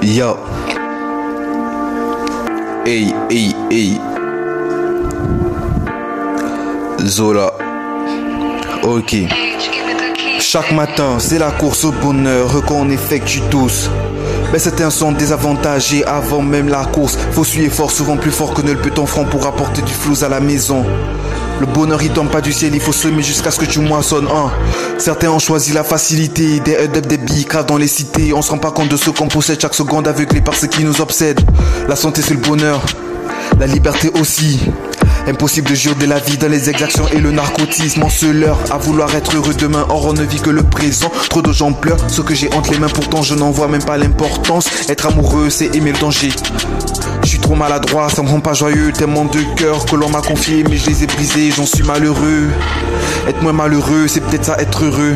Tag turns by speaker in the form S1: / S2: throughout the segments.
S1: Yo. Hey, hey, hey. Zola. Ok. Chaque matin, c'est la course au bonheur qu'on effectue tous. Mais c'est un son désavantagé avant même la course. Faut suivre fort, souvent plus fort que ne le peut ton front pour apporter du flou à la maison. Le bonheur il tombe pas du ciel, il faut semer jusqu'à ce que tu moissonnes. Certains ont choisi la facilité, des head-up, des billes dans les cités. On se rend pas compte de ce qu'on possède chaque seconde aveuglé par ce qui nous obsède. La santé c'est le bonheur, la liberté aussi. Impossible de jurer la vie dans les exactions et le narcotisme. On se leurre à vouloir être heureux demain. Or on ne vit que le présent. Trop de gens pleurent, ce que j'ai entre les mains. Pourtant je n'en vois même pas l'importance. Être amoureux c'est aimer le danger. Je suis trop maladroit, ça me rend pas joyeux. Tellement de cœurs que l'on m'a confié, mais je les ai brisés, j'en suis malheureux. Être moins malheureux, c'est peut-être ça être heureux.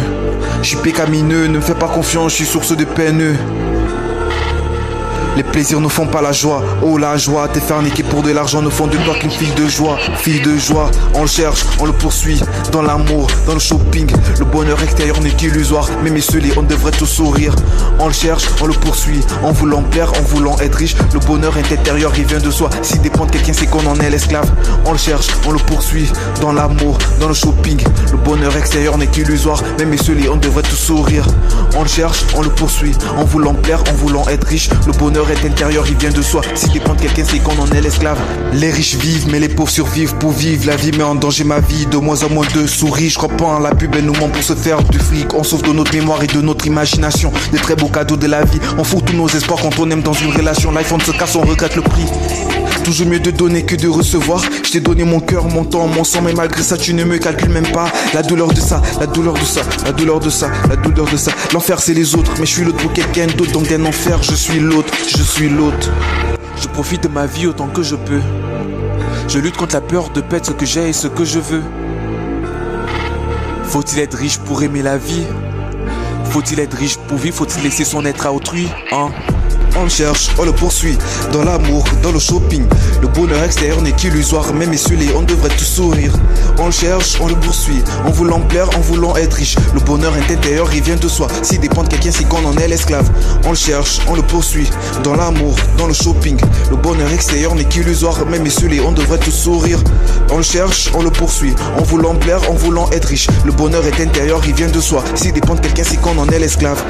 S1: Je suis pécamineux, ne me fais pas confiance, je suis source de peine. Les plaisirs ne font pas la joie. Oh la joie, t'es farniqué pour de l'argent, ne font de toi qu'une fille de joie. Fille de joie, on le cherche, on le poursuit. Dans l'amour, dans le shopping, le bonheur extérieur n'est qu'illusoire. Mais messieurs, on devrait tous sourire. On le cherche, on le poursuit. En voulant plaire, en voulant être riche. Le bonheur intérieur, il vient de soi. S'il dépend de quelqu'un, c'est qu'on en est l'esclave. On le cherche, on le poursuit. Dans l'amour, dans le shopping, le bonheur extérieur n'est qu'illusoire. Mais messieurs, on devrait tous sourire. On le cherche, on le poursuit. En voulant plaire, en voulant être riche. Le bonheur est intérieur, il vient de soi. S'il dépend de quelqu'un, c'est qu'on en est l'esclave. Les riches vivent, mais les pauvres survivent. Pour vivre, la vie met en danger ma vie. De moins en moins de souris. Je crois pas en la pub, elle nous ment pour se faire du fric. On sauve de notre mémoire et de notre imagination. Des très beaux cadeaux de la vie. On fout tous nos espoirs quand on aime dans une relation. L'iPhone se casse, on regrette le prix. Toujours mieux de donner que de recevoir. Je t'ai donné mon cœur, mon temps, mon sang, mais malgré ça tu ne me calcules même pas. La douleur de ça, la douleur de ça, la douleur de ça, la douleur de ça. L'enfer c'est les autres, mais je suis l'autre pour quelqu'un d'autre. Donc d'un enfer, je suis l'autre, je suis l'autre. Je profite de ma vie autant que je peux. Je lutte contre la peur de perdre ce que j'ai et ce que je veux. Faut-il être riche pour aimer la vie? Faut-il être riche pour vivre? Faut-il laisser son être à autrui? On le cherche, on le poursuit. Dans l'amour, dans le shopping, le bonheur extérieur n'est qu'illusoire. Même messieurs, on devrait tous sourire. On le cherche, on le poursuit. En voulant plaire, en voulant être riche. Le bonheur intérieur, il vient de soi. S'il dépend de quelqu'un, c'est qu'on en est l'esclave. On le cherche, on le poursuit. Dans l'amour, dans le shopping, le bonheur extérieur n'est qu'illusoire. Même messieurs, on devrait tous sourire. On le cherche, on le poursuit. En voulant plaire, en voulant être riche. Le bonheur est intérieur, il vient de soi. S'il dépend de quelqu'un, c'est qu'on en est l'esclave.